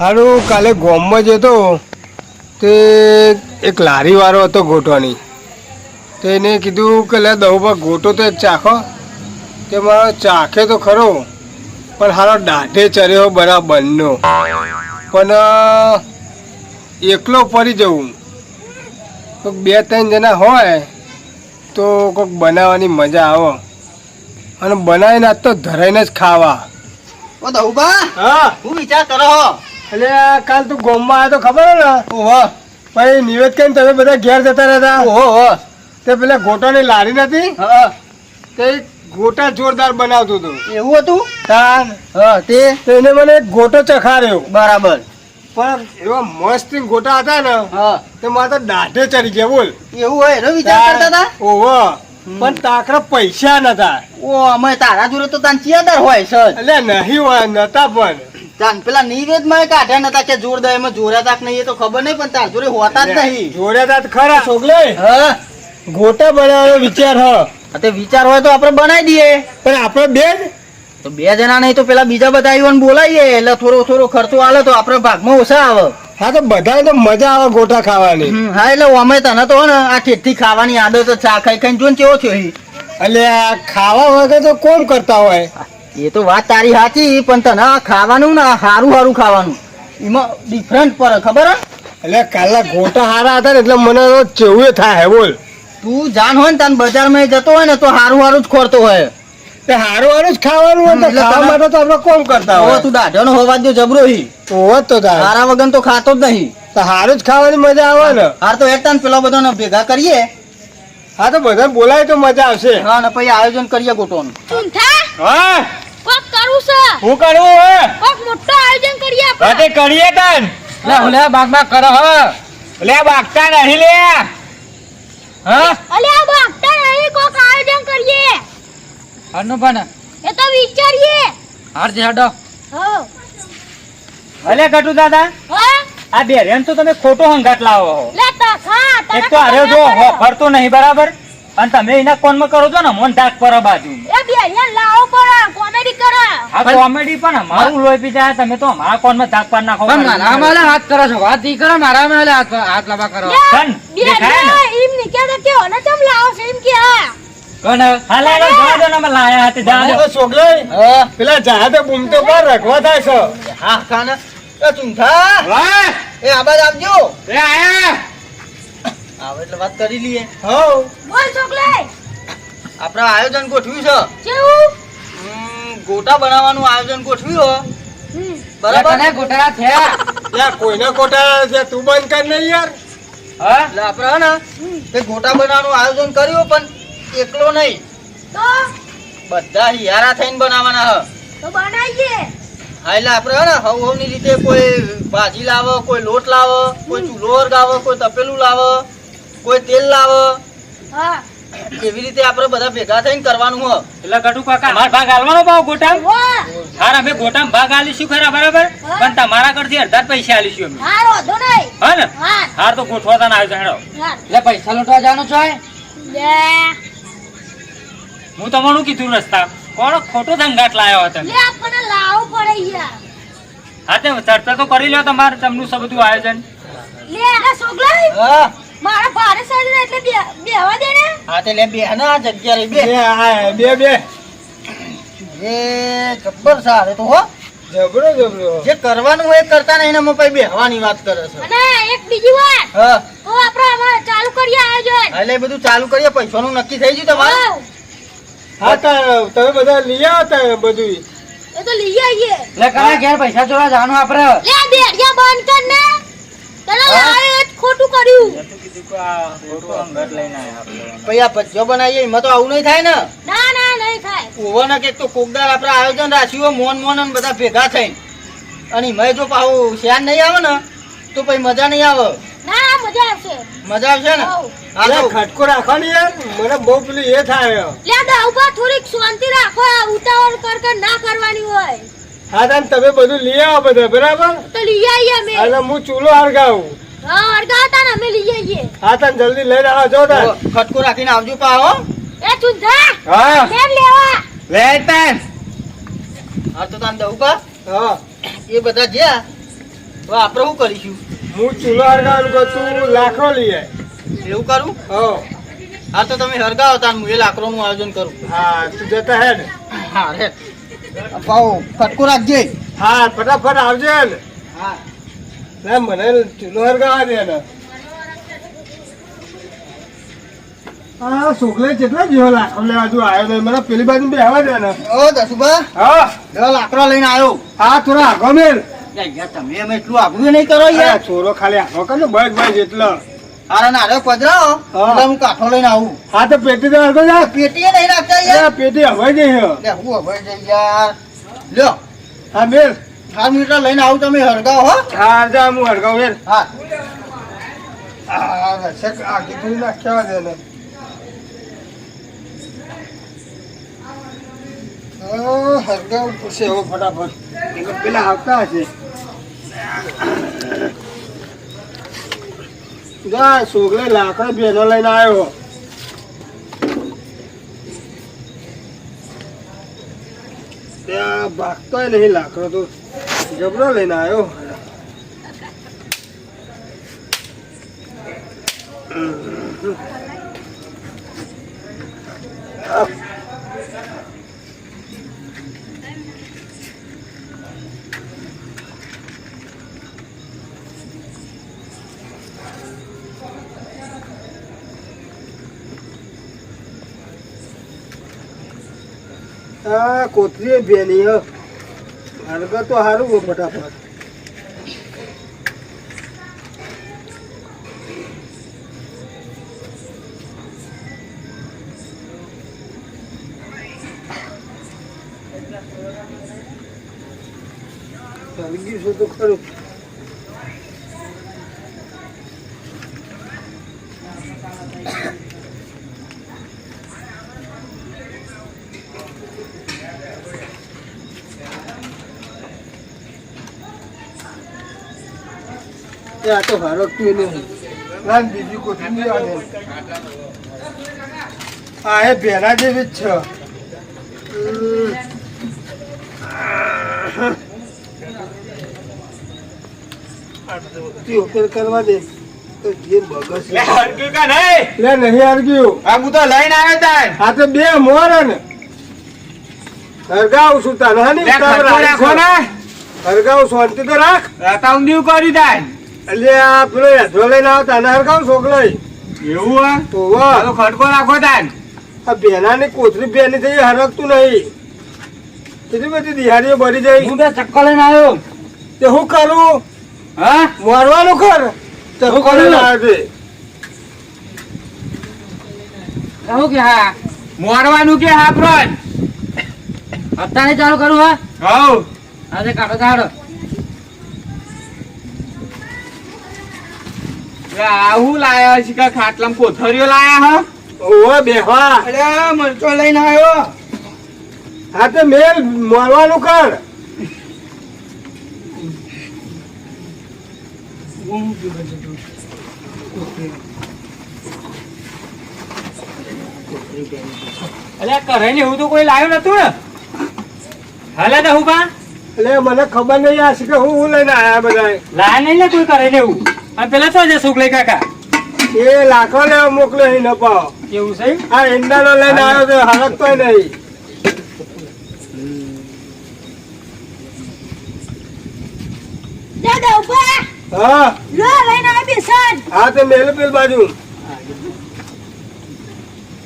હારું કાલે ગોમમાં જતો તે એક લારીવાળો હતો ગોટવાની તો એને કીધું કે લે દઉં ગોટો તો એક ચાખો તે મારો ચાખે તો ખરો પણ હારો દાઢે ચર્યો બરાબરનો પણ એકલો પડી જવું કોઈક 2-3 જણા હોય તો કોઈક બનાવવાની મજા આવે અને બનાવીને આજ તો ધરાઈને જ ખાવા. ઓ દઉબા, હા હું વિચાર કરો એટલે કાલ તું ગોમમાં આવ્યો તો ખબર હે ને? ઓહો પછી નિવેદ કરીને તમે બધા ઘેર જતા રહેતા. ઓહો તે પેલા ગોટાની લારી નથી હા તે ગોટા જોરદાર બનાવતું હતું. એવું હતું? તાન હા તે એને મને એક ગોટો ચખાડ્યો બરાબર. પણ એવા મસ્ત ગોટા હતા ને હા તે મારે તો દાઢે ચડી ગયા બોલ. એવું હોય એનો વિચાર કરતા હતા? ઓહો પણ તાકરા પૈસા નતા. ઓ અમે તારા જોડે તો તાન ચિયાદાર હોય સર. એટલે નહીં હોય નતા પણ તાન પેલા નિવેદ માં કાઢ્યા નતા કે જોર દે એમાં જોર્યા તાક નહીં એ તો ખબર નહીં પણ તાર જોડે હોતા જ નહીં. જોડ્યા તા ખરા છોકલે હા ગોટા બનાવવાનો વિચાર હ તે વિચાર હોય તો આપણે બનાવી દઈએ. પણ આપણે બે જ તો 2 જણા નહીં તો પેલા બીજા બધા આવીને બોલાવીએ એટલે થોડો ખર્ચો આલે તો આપણે ભાગમાં ઓછા આવે. હા તો બધાને તો મજા આવે ગોટા ખાવાની. હા એટલે અમે તને તો ને આ ઠેઠથી ખાવાની આદત જ ચા ખાઈ ખાઈને જોઈને કેવો થયો ઈ. એટલે આ ખાવા વગર તો કોણ કરતા હોય. એ તો વાત તારી સાચી પણ તને આ ખાવાનું ને સારું ખાવાનું એમાં ડિફરન્ટ પડે ખબર હે? એટલે કાલના ગોટા હારા હતા ને એટલે મને તો ચેવું થાય હે બોલ. તું જાણ હોય ને તને બજારમાં જતો હોય ને તો સારું જ ખોરતો હોય. તે હારું જ ખાવાનું હોય તો એટલે ખાવા માટે તો આપણે કોણ કરતા હવે હોય. તું દાઢાનો હોવા દો જબરો હી. ઓહો તો તાર હારા વગર તો ખાતો જ નહીં. તો હારું જ ખાવાની મજા આવે ને. હાર તો એકતા પેલા બધાને ભેગા કરીએ. હા તો બધા બોલાય તો મજા આવશે. હા ને પછી આયોજન કરીએ ગોટોનું. હા કોક કરું છે હું કરવું હે કોક મોટો આયોજન કરીએ આપણે. હા તે કરીએ તન. લે બાગ કરો હ લે બાગતા નહીં લે. હા અલે આ ભાગતા નહીં કોક આયોજન કરીએ. હારનો પણ એ તો વિચારીએ. હાર જે હાડો હો અલે ગટુ દાદા હા આ બેરેન તો તમે ખોટો હંગાટ લાવો છો. લે તા ખા તને એક તો અરે જો ફરતો નહીં બરાબર અને તમે એના કોનમાં કરો છો ને મોન ડાક પર બાજુ એ બેરિયા લાવો પડે કોમેડી કરે. આ કોમેડી પણ અમારું લોહી પી જાય તમે તો અમારા કોનમાં ડાક પર નાખો. મારા માલે હાથ કરો છો વાત ઈ કરો મારા માલે હાથ લાંબા કરો કન દેખાય ને બેરિયા એમ ની કે કે ઓને ચમ લાવો છે એમ કે હા કન હાલે જવા દો ને અમે લાયા હતા જવા દો. છોકલે હા પેલા જહાજે બૂમતો પર રખવા થાય છે. હા ખાને એ ચૂંઠા વાહ એ આબાજ આવજો. એ આયા આવે એટલે વાત કરી લઈએ. હો બોલ છોકલે આપણે આયોજન ગોઠવ્યું છે. કેવું ગોટા બનાવવાનું આયોજન ગોઠવ્યું બરાબર. તને ગોટાળા થયા યાર કોઈને કોટા છે તું બંધ કર ને યાર. હા એટલે આપણે હે ને તે ગોટા બનાવવાનું આયોજન કર્યું પણ એકલો નહીં તો બધા હિયારા થઈને બનાવવાના હ. તો બનાવીએ. હા એટલે આપણે હે ને હવની રીતે કોઈ ભાજી લાવે, કોઈ લોટ લાવે, કોઈ ચૂલો વરગાવે, કોઈ તપેલું લાવે, કોઈ તેલ લાવે. હા એવી રીતે આપણે બધા ભેગા થઈને કરવાનું હ. એટલે ગટુ કાકા અમાર ભાગ આલવાનો પાવ ગોટા વાહ હાર અમે ગોટામાં ભાગ આલીશું ખરા બરાબર પણ તમારા કરતી અડધા પૈસા આલીશું અમે. હારો ધો નહીં. હા ને હા હાર તો ગોઠવાતા ના આવ્યો હેડો. હા એટલે પૈસા લૂંટવા જવાનું છો લે હું તમારું કીધું રસ્તા કોણ ખોટો ધંગાટ લાયો હતો લે આપણને લાવો પડે યાર. હા તે ચર્ચા તો કરી લ્યો તમારે તમનું સબ બધું આયોજન. લે આ છોકલા હા મારા ભારે સાજે એટલે બેહવા દે ને. હા તે લે બે ને આ જગ્યા રહી બે. બે આ બે એ જબ્બર સારે તો હો. જબરો જે કરવાનું હોય એ કરતા નહીં ને અમે પછી બેહવાની વાત કરે છે. અને એક બીજી વાત હા તો આપણે અમારે ચાલુ કરીએ આયોજન. એટલે એ બધું ચાલુ કરીએ. પૈસાનું નક્કી થઈ ગયું તમારે? હોવ, હા તાર તમે બધા લઈ આવતા બધું. એ તો લઈ આવીએ. એટલે કના ઘેર પૈસા ચોરા જવાનું આપડે લે બેડિયા બંધ કર ને. તને લાવે એ જ ખોટું કર્યું. ખોટો અંગત લઈને આયા આપણે. પછી આ ભજીયો બનાવીએ એમાં તો આવું નહીં થાય ને. ના ના નહીં થાય. ઓવરના કે તો કોકદાર આપણે આયોજન રાખ્યું હોય મોન અને બધા ભેગા થઈને અને એમાં જો પાછું શ્યાન નહીં આવે ને તો પછી મજા નહીં આવે. ના મજા આવશે. મજા આવશે ને? હોવ. હા અરે તો ખટકો રાખો ને યાર મને બહુ પેલું એ થાય. લે દાઉબા થોડીક શાંતિ રાખો. આ ઉતાવળ કર ના કરવાની હોય. હા તાન તમે બધું લઈ આવો બધા બરાબર. તો લઈ આવીએ અમે. અને હું ચૂલો હળગાવું. હા અડગાવતા ને અમે લઈ આવીએ. હા તાન જલ્દી લઈને આવો જો તાન. ખટકો રાખીને આવજો પાહો. એ ચુંધા હા લેર લેવા. લે તાન. હા તો તાન દઉં પા હા એ બધા જ્યાં તો આપણે શું કરીશું? હું ચૂલો હરગાવાનું કહું, તું લાકડો લઈ આય. એવું કરું? હો હા તો તમે હરગાવો તાન હું એ લાકડોનું આયોજન કરું. હા તું જતા હે ને? હા રે પાઉ ફટકો રાખજે. હા ફટાફટ આવજે ને. હા ના મને ચૂલો હરગાવા દે ને. હા છોકરે કેટલા જેવો લાકડો લેવા જો આવ્યો ને, મને પેલી બાજુ બેહવા દે ને. ઓ દસુભા હા જો લાકડો લઈને આવ્યો. હા થોડા આગો મેલ. યાર તમે એમ એટલું આગળ નહીં કરો અરે યાર. છોરો ખાલી આગો કર ને, બસ બસ એટલો. અરે ના રે પધરાવો હા. એટલે હું કાઠો લઈને આવું. હા તો પેટી તો હરગો જા. પેટીએ નહીં રાખતા અરે યાર. પેટી હવાઈ જઈ હે. લે હું હવે જઈ યાર. લ્યો હા મેલ. 5 મીટર લઈને આવું તમે હરગાવો હો. હા જા હું હરગાવ મેલ. હા હા રસક આગી થોડી નાખ્યા દે ને. હરગાવ પૂછે હવે ફટાફટ. એટલે પેલા આવતા હશે. જા છોકરે લાકડા બેનો લઈને આવ્યો. ત્યાં ભાગતોય નહીં લાકડો તો જબરો લઈને આવ્યો. હા કોથરી બેની હરગા તો સારું હો ફટાફટ. હરગી છે તો ખરું. આ તો હરકતું નહીં. ના બીજી કોથળી આવે. હા એ ભેના જેવી જ છે. ઉપર કરવા દે તો જે બગસ લે હરગ્યું કે નહીં? લે નહીં હરગ્યું. આ હું તો લઈને આવ્યો તાન. આ તો બે મોર ને હરગાવ છું તને હે ને લે ખર્ચો રાખો ને. હરગાવ શાંતિ તો રાખ. રાતા ઊંધિયું કર્યું તાન. એટલે આ પેલો હેઠો લઈને આવ તને હરગાવ છોકરાઈ. એવું હે? તો વાહ આ તો ખડકો રાખો તાન. આ બેનાની કોથળી બેની થઈ હરકતું નહીં. કેટલી બધી દિહાડીઓ ભરી જાય. હું તો ચક્કર લઈને આવ્યો. તે હું કરું? હા મારવાનું કર. તે હું કરીને આવ્યો છે. કહું કે હા મોરવાનું કે હા પ્રોન. અત્યારે ચાલુ કરું હા. હઉ આજે કાઢો કાઢો. લે આવું લાયા છે કે ખાટલામાં કોથળીઓ લાયા હા. ઓવે બેહવા. અરે મરચો લઈને આવ્યો. હા તો મેલ મારવાનું કર. અલ્યા કરે ને એવું તો કોઈ લાવ્યું નતું ને. હાલે તો હું કા એટલે મને ખબર નહીં આ છે કે હું લઈને આયા બધા. લાયા નહીં ને કોઈ કરે ને એવું. અને પેલા શું છે સુકલે કાકા એ લાખો લેવા મોકલે અહીં ન પાવ. કેવું છે? આ ઈંડાનો લઈને આવ્યો તો હરકતોય નહીં. દાદા ઉભા હા લો લઈને આવી બેસન. હા તો મેલ પેલ બાજુ.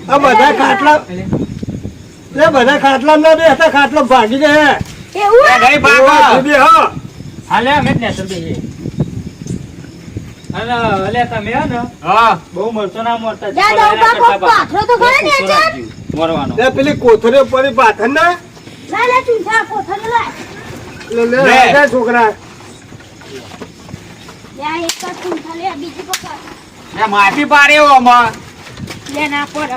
આ બધા ખાટલા લે બધા ખાટલા ના બેસતા ખાટલો ભાગી જાય. એવું એ નહીં ભાગો. ઓવા, બે હો. હાલે અમે જ નેસર બેહીએ. અને અલ્યા તમે હે ને હા બહુ મરચો ના મોરતા. દાદા ઉભા કોક પાથરો તો ખરા ને ચાર. મોરવાનો. લે પેલી કોથળી પડી પાથર ના લા લા ચૂંઠા કોથળી લાય. લે લે લે. રાજા છોકરા. યા એક જ ચૂંઠા લે બીજી પકડ. એ માટી પાડે ઓમાં. લે ના પર.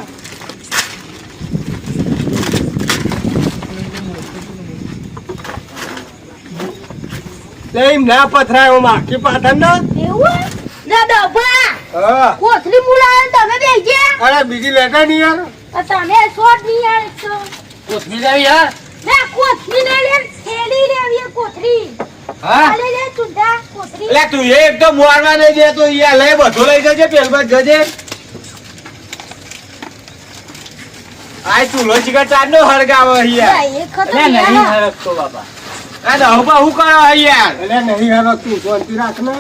લે એમ ના પથરાય ઓમ આખી પાથર ના. એવું દાદા ઉભા હા કોથળી મુલાય તમે બેજે. અરે બીજી લેતા નહીં યાર. તમે શોટ નહીં યાર તો. કોથમી જાવી યાર. લે કોથળી ને લે થેલી લેવી કોથળી. હા લે લે સુંદા કોતરી એટલે તું એક તો મોરવા નહીં દે તો યાર લઈ બધું લઈ જજે પેલમાં જજે આ ચૂલો ચીકર ચાંદનો હળગાવો યાર એ ખતમ અલ્યા નહીં યાર હરકતો બાપા. આ દહુબા હું કરો યાર એટલે નહીં હારો તું શાંતિ રાખ ને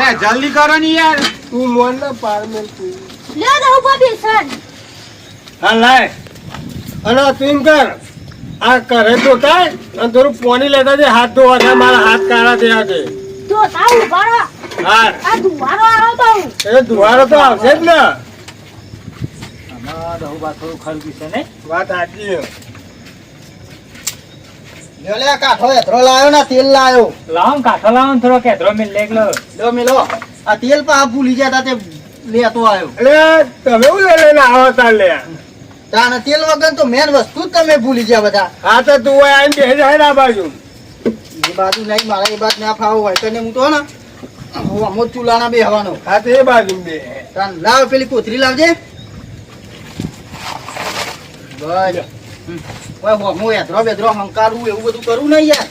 એટલે જલ્દી કરો ને યાર તું મોન ને પાર મેલ તું લે દો ઉપર બેસન હા લાય અને તું એમ કર આ કરે તો કાય અને થોડું પાણી લેતા છે હાથ ધોવા છે મારા હાથ કાળા થયા છે તો તાવ ઉભારો હા આ દુવારો આવો તો એ દુવારો તો આવશે જ ને આમાં ડહુબા થોડું ખરગું છે ને. વાત સાચી છે. લ્યો લે કાઠો એથરો લાયો ને તેલ લાયો લાવો ને કાંઠો લાવો ને થોડો કેધરો મિલ લે એકલો. લ્યો મેલો આ તેલ પા ભૂલી જતા તે લેતો આવ્યો એટલે તમે શું લઈને આવો તાર લે તાને તેલ વગર તો મેન વસ્તુ જ તમે ભૂલી ગયા બધા હા તો તું આવીને બેસી જાય ને આ બાજુ એ બાજુ નહીં મારા એ બાજુ ના ફાવો હોય તને હું તો ને હું અમો ચૂલાના બે હવાનો હા તો એ બાજુ બે તાન લાવ પેલી કોથરી લાવજે બસ ઓય હું એધરો બેધરો હંકારું એવું બધું કરું નહીં યાર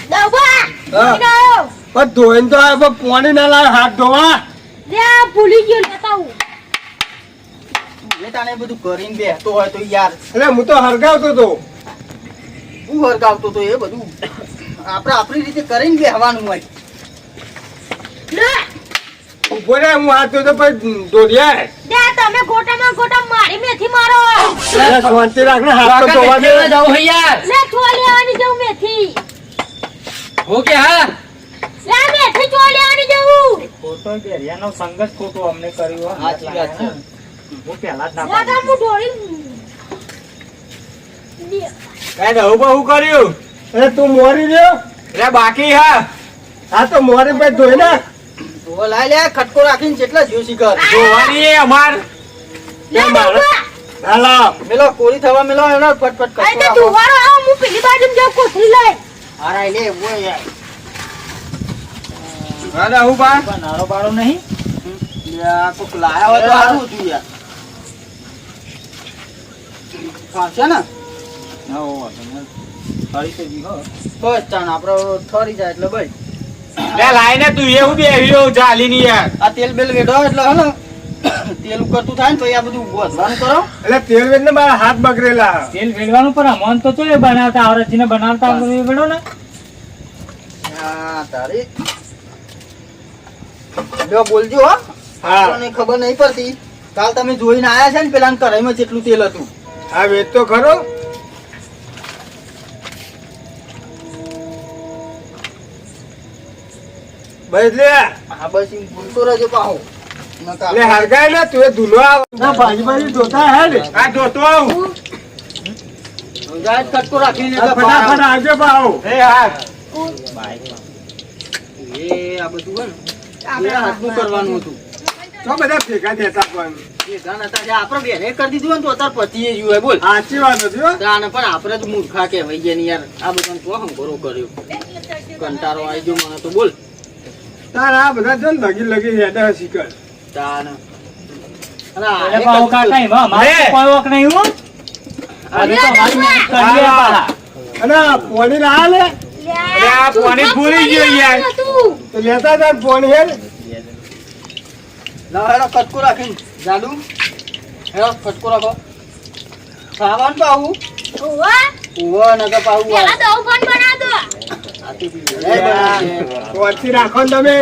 દવા હા. આવો પણ ધોઈને તો આ પાણી ના લાવે હાથ ધોવા લે આ ભૂલી ગયો લેતા હું એ તાને બધું કરીને બેસતો હોય તો યાર એટલે હું તો હરગાવતો હતો હું હરગાવતો તો એ બધું આપણે આપણી રીતે કરીને બેહવાનું હોય લે ઉભો રે હું હાથ ધોતો પછી દોડ્યા લે તમે ગોટામાં ગોટા મારી મેથી મારો શાંતિ રાખ ને હાથ તો ધોવા દે કેવા જાવ હે યાર લે છો લેવાની જવું મેથી હો કે હા લે મેથી છો લેવાની જવું ખોટો બેરિયાનો સંગ જ ખોટો અમને કર્યો હો. સાચી વાત છે. હું પહેલા જ ના લે પાડી. હું ઢોળી લે કઈ દહુબા હું કર્યું એટલે તું મોરી રહ્યો એટલે બાકી હા હા તો મોરી પછી ધોઈ નાખ તો લાય લે ખટકો રાખીને જેટલા જ્યો શીખર જોવાની એ અમાર લે દવા હાલો મેલો કોરી થવા મેલો એનો ફટફટ આ ખટકો તો રાખો દુવારો આવો હું પેલી બાજુ જાઉં કોથરી લઈ હારાય લે ઓય યાર હા દહુબા પણ નારો બારો નહીં. યા કોક લાયા હોય તો સારું હતું યાર ફાવશે ને ના હોવા તમે ફરી તો જી હો. બસ ચાણ આપડે ઠરી જાય એટલે ભાઈ લે લાઈને તું એવું બેહ્યો ચાલી ની યાર આ તેલ બેલ વેડો એટલે હે ને તેલ ઉકળતું થાય ને તો આ બધું વધવાનું કરો એટલે તેલ વેચને મારા હાથ બગડેલા તેલ વેડવાનું પણ અમોન તો ચોય બનાવતા આવડે બનાવતા આવડે એ વેડો ને. હા તારી લ્યો બોલજો હો હા આપણને ખબર નહીં પડતી કાલ તમે જોઈને આયા છે ને પેલા કઢાઈમાં જેટલું તેલ હતું હા વેચ તો ખરો ભાઈ લે હા બસ એમ ભૂલતો રહેજો પાહો નકા એટલે હરગાય ને તું એ ધૂલો ના ભાજી ભાજી ધોતા હે ને આ જોતો આવું જાય જ ખટકો રાખીને આ એટલે ફટાફટ બહાર આવજે પાહો એ હા એ આ બધું હે ને એ હાથનું કરવાનું હતું તો બધા ભેગા થતા પણ એ ગાન હતા જે આપણે બેને કરી દીધું હોય ને તો અત્યારે પતિએ જ હોય બોલ સાચી વાત હતી હો તાને પણ આપણે તો મૂર્ખા કહેવાય ગયા ને યાર આ બધાને તો હંગોરો કર્યો કંટાળો આવી ગયો મને તો બોલ તાર આ બધા છે ને લગી લગી હેડે શીખર તાને અને એટલે આ પાછું કાકા એમાં અમારે લે. કોઈ વખ નહીં હો. આજે તો અમારી મહેનત કરીએ પાછા. અને આ પોણી ના લે લે આ પાણી ભૂલી ગયો યાર. તું તો લેતા તાર પોણી હે ને લાવ હેડો ખટકો રાખીને જાડુ હેડો ખટકો રાખો ખાવાનું પાવું ઓવા ઉવો નકર પાવું પેલા દવ ફોન બના દો આથી પી લે બનાવજે. પોચી રાખો ને તમે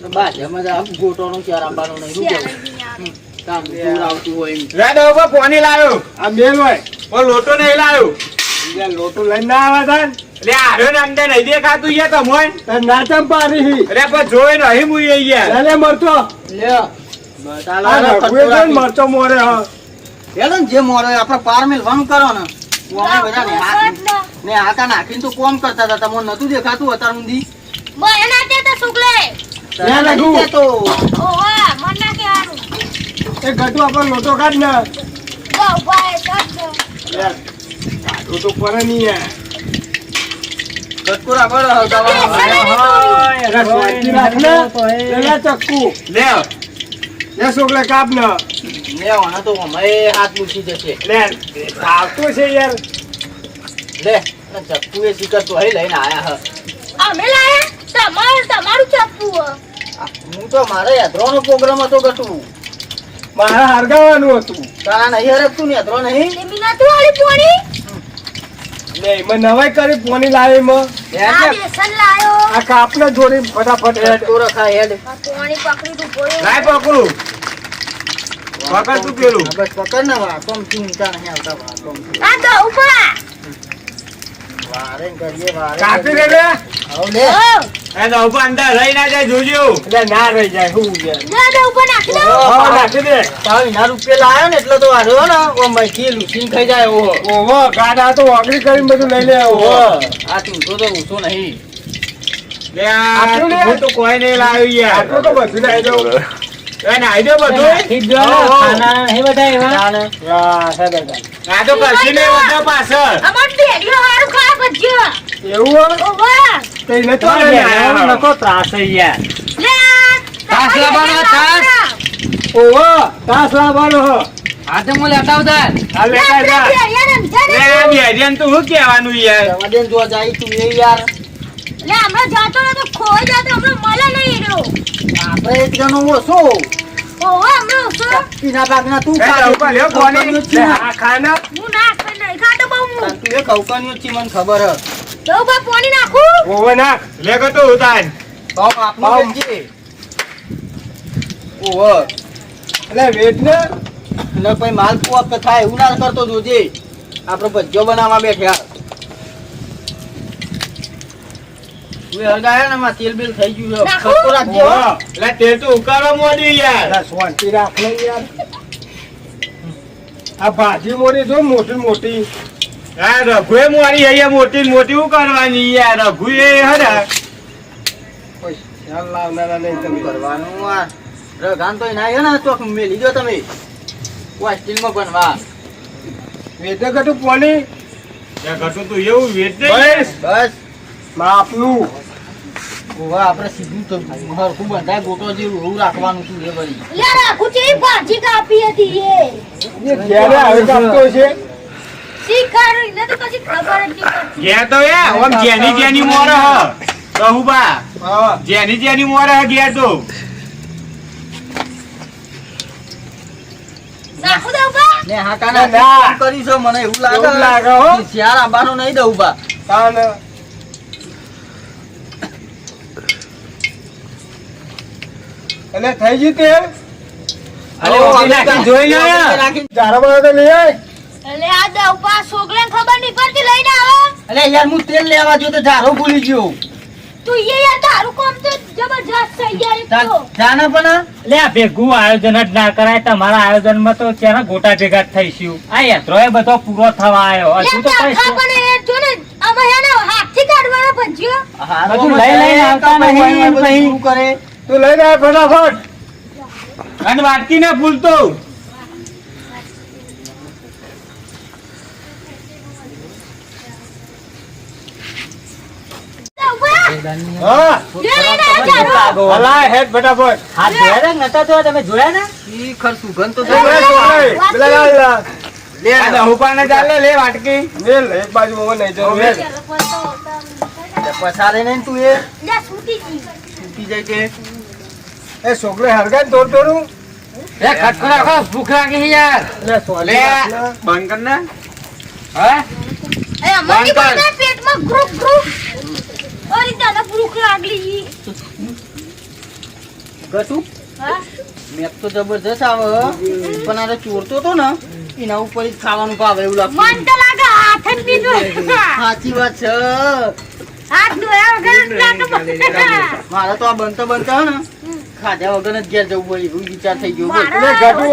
બાજુમાં જ આ ગોટોનો ચાર આંબાનો નહીં શું કેવું કામ દૂર આવતું હોય એમ. લે દહુબા પાણી લાવ્યો આ મેલ હોય પણ લોટો નહીં લાવ્યો યાર લોટો લઈને ના આવે તાર એટલે આર્યો ને અંદર નહીં દેખાતું યાર તમોય તાર ના ચંપારી હી એટલે પણ જોઈ નહીં મુઈ યાર લે મરતો લ્યો બસ આ આ લાવો રઘુએ ખટકો છે ને રાખીને. મરચો મોરે હા હેડો ને જે મોરો હોય આપણે પાર મેલવાનું કરો ને હું અમે બધા ને હાથા નાખીને તો કોમ કરતા હતા તમને નતું દેખાતું અત્યાર સુધી મને ના તે તો સુકલે લે રઘુ. તો ઓવા મન ના કહેવાનું એ ગટુ આપણો લોટો કાઢ ને દવ ભાઈ કાઢ દો યાર કાઢો તો પડે નહીં યાર ખટકો રાખો ને હળગાવાનો. અરે સ્વાતી રાખ ને લે ચક્કુ લે લે છોકરા કાપ ને લે આને તો અમે હાથ મૂકી જશે લે આવતો છે યાર લે ચક્કુ એ શીખર તો હઈ લઈને આયા હ અમે લાયા તમારું ચપ્પુ હું તો મારે યાત્રાનો પ્રોગ્રામ હતો ગટુ મારે હરગાવાનું હતું તારા નહીં હરકતું ને યાત્રા નહીં એમી નતું વાળી પોણી ને એમાં નવાઈ કરી પોની લાવી એમાં આ બેસન લાયો આ કાપને જોડી ફટાફટ હેડ તો રખા હેડ આ પોણી પકડી તું પોણી લાય પકડું પકડ તું પેલું બસ પકડ ને વાતોમ ચિંતા નહીં આવતા વાતોમ આ તો ઉપર વારે કરીએ વારે કાપી દે લે આવ લે એ તો ઉપર અંદર રહી ના જાય જોજો એટલે ના રહી જાય હું ના દે ઉપર નાખી દો હા નાખી દે તાવ ઇના રૂપિયા લાયો ને એટલે તો આર્યો ને ઓ મૈથી લૂસીન ખાઈ જાય ઓહો ઓહો ગાડા તો ઓગળી કરીને બધું લઈ લે ઓહો ઓહો આ તું તો ઊંચો નહીં લે આ આટલું લે. હું તો કોઈ નહીં લાવ્યું યાર આટલું તો બધું લઈ દઉં એ નાઈ દો બધું નાખી જ દો ને, ઓહો. ખાનારા નહીં બધા એવા. તાને હા સાહેબ આ તો કશી નહીં વધો પાછળ અમાર બેડીઓ હારું ખા બજ્જો એવું ઓવા તો એને તો તમારે લઈ બેનાનો આવ્યા. નકો ત્રાસ છે યાર. લે તાસ લાવવાનો, તાસ. ઓહો તાસ લાવવાનો હો હા તો હું લેતા આવું તાર. આ લે કાઢ જા. લે આ બેજન તું શું કહેવાનું યાર જવા દે ને જો જાય તું એ યાર લે હમણાં જાતો ને તો ખોઈ જાતો હમણાં મળે નહીં એનો આપણે એક જણો ઓછો ઓવા હમણાં ઓછો પીના ભાગના તું એ તો ઉપર લ્યો કોની છે આ ખાના હું નાખ નહીં ખાતો બહુ હું તું એ કૌકાની છે મને ખબર હ તો બા પાણી નાખું ઓહો નાખ લે કતો ઉતાન ભાવ આપનો ભાવ. બેનજી ઓહો એટલે વેટ ને એટલે પછી માલ પોક થાય એવું ના કરતો જોજે આપણે ભજીયો બનાવવા બેઠા તું હળગાયા ને એમાં તેલ બેલ થઈ ગયું છે નાખું? ખર્ચો રાખજે હો. ઓહો. લે તે તો ઉકાળવા મોડી યાર અલા, શાંતિ રાખ ને યાર આ ભાજી મોટી જો મોટી મોટી આ રઘુએ મોરી અહીંયા મોટી ને મોટી શું કરવાની યાર રઘુએ હરે કોઈ ખ્યાલ લાવનારા નહીં શું તમે કરવાનું આ રગાન તો ના ને ચોક મેલી દો તમે કોઈ સ્ટીલમાં બનવા વેચે કટું પોની ત્યાં કશું તું એવું વેચ દે બસ બસ માપનું ઓવા આપણે સીધું તો હરખું બંધાય ગોટો જેવું એવું રાખવાનું છું રે વળી લે રાખું છે એ ભાજી કાપી હતી એ એ ક્યારે આવે કાપતો છે શીખાડો એને તો કશી ખબર જ નહીં પડતી. ઘેર તો યાર ઓમ જેની જેની મોર હ કહુબા હા જેની જેની મોર હ ઘેર તો નાખું દઉં બા ને હા કાના ના. કામ કરી છો મને એવું લાગે એવું લાગે હો. શિયાળ આંબાનો નહીં દઉં બા તાન એટલે થઈ ગઈ તે અરે ઓછી નાખી જોઈ લો યાર. નાખી- જારા બળા તો લઈ આય એટલે આ દઉં બા છોકરાને ખબર નહીં પડતી લઈને આવો અલે યાર હું તેલ લેવા જો તો ઝારો ભૂલી ગયો તું એ યાર તારું કામ તો જબરજસ્ત થઈ જાય એક તો જાના પણ લે આ ભેગું આયોજન જ ના કરાય તમારા આયોજનમાં તો ત્યાંના ગોટા ભેગા જ થઈશું આ યાત્રાએ બધો પૂરો થવા આવ્યો હજુ તો કઈ ખા પણ એ જો ને અમે એને હાથથી કાઢવાના ભજીયો બધું લઈ લઈને આવતા નહીં એમ કહી. શું કરે તું લઈને આય ફટાફટ અને વાટકી ના ભૂલતો દઉં બા હા લે લઈને આવ જારો. હલાય હેડ ફટાફટ હા જોયા ને નતા જોયા તમે જોયા ને ઈ ખર સુગંધ તો છોકરા, છોકરા, પેલા લાલ લાલ. લે આ દહુપાને ચાલે લે વાટકી મેલ એક બાજુ મોં નહીં જવું મેલ. પસારે નહીં તું એ લે છૂટી ગઈ તૂટી જાય કે એ છોકરે હરગાય તોડ તોડું એ ખટકો રાખો, ભૂખ લાગી છે યાર. એટલે સોલી લે નાખ ને. બંધ કર ને હા? એ અમારી બંધ કર. બધા પેટમાં ગ્રુપ ગ્રુપ અરે તને ભૂખ લાગલી ગટુ હા મેક તો જબરજસ્ત આવે પણ આરે ચોરતો તો ને એના ઉપર જ ખાવાનું ભાવે એવું લાગતું મન તો લાગે હાથ જ બીજો સાચી વાત છે હાથ ધોયા વગર લાગે મારે તો આ બનતા બનતા હે ને ખાધા વગર જ ઘેર જવું પડે એવું વિચાર થઈ ગયો બોલ. એટલે ગટુ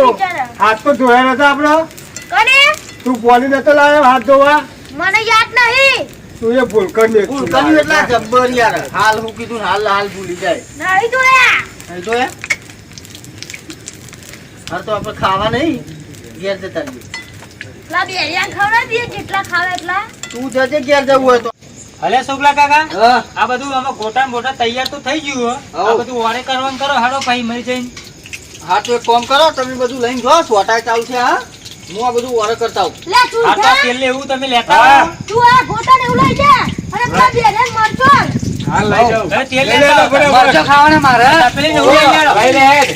હાથ તો ધોયા નતા આપડો કને તું પોલી નતો લાવ્યો હાથ ધોવા મને યાદ નહીં તું એ ભૂલકર ને ભૂલ કર્યું એટલે આ જબ્બર યાર હાલ હું કીધું ને હાલ હાલ ભૂલી જાય નહીં ધોયા નહીં તો એ હાર તો આપણે ખાવા નહીં ઘેર જતા રહીએ પેલા બેરિયા ખવડાવી દઈએ જેટલા ખાવે એટલા તું જજે ઘેર જવું હોય તો અલે શુક્લા કાકા હા આ બધું અમે ગોટા ને બોટા તૈયાર તો થઈ ગયું હો. આ હઉ. બધું વારે કરવાનું કરો હાડો ભાઈ મરી જઈને હા તો એક કામ કરો તમે બધું લઈને જો સોટાય ચાલુ છે હા હું આ બધું ઓર્ડર કરતા આવું લે તું આ તો જા તેલ ને એવું તમે લેતા હા. આવો. તું આ ગોટા ને એવું લઈ જા અને પેલા બેરિયા મરચો હાલ લઈ જાઉં. હવે તેલ લઈ લેતા લે, આવો. બરાબર. મરચો ખાવાના મારે તપેલી ને એવું લઈ લેજો. લઈ લે હેડ.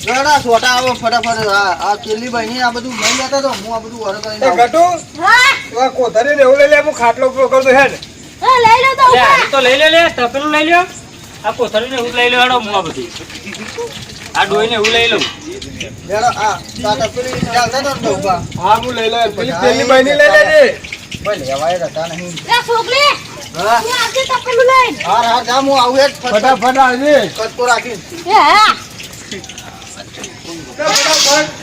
ગરડા સોટા આવો ફટાફટ આ કેલી બની આ બધું લઈ લેતા તો હું આ બધું વરસ કરીને એ આવું. ગટુ હા તું આ કોથળી ને એવું લઈ લે હું ખાટલો ઉપર કરતો હેડ. હા, લઈ લો તો લે, ઉપર. આ તો લઈ લે તપેલું લઈ લ્યો. આ કોથળી ને એવું લઈ લ્યો હેડો હું આ બધું. આ ડોઈ ને એવું લઈ લઉં. લેડો, આ તપેલી ચાલતા તો ને ડબ્બા. હા હું લઈ લે પેલી તેલની બની લઈ લેજે. ભાઈ લેવાય હતા નહીં. લે છોકરી હા તું આવજે તપેલું લઈને. હા હા જા હું આવું હેડ ફટાફટ આવજે. કટકો રાખીને. એ હા ફટાફટ.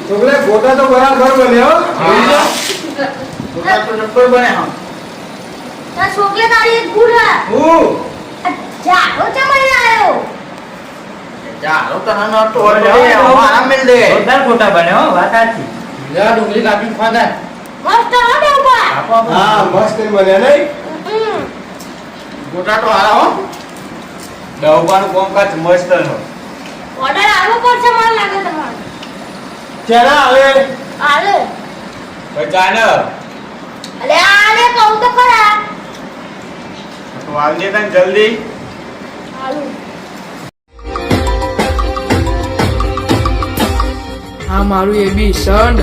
છોકરા ગોટા તો બરાબર બન્યો ગોટા તો નંબર બને હા. તાર છોકરી તારી એક ભૂલ હે. હું જાડો ચમઈ આવ્યો. ચાલો તને નતો હતો આ મિલ દે. જોરદાર ગોટા બને હો વાત સાચી. લે ડુંગળી કાપીને ખાધા મસ્ત હો ડોબા. હા મસ્ત બન્યા નહીં હમ. ગોટા તો હારા હો. ડબ્બાનું કોમકાજ મસ્ત નો. ઓર્ડર આવો પડશે મને લાગે તમારે. ચેના આવે આલે. બચાને અલે આલે કહું તો ખરા. તો આવજે તને જલ્દી. આલુ. આ મારું એ બી સંડ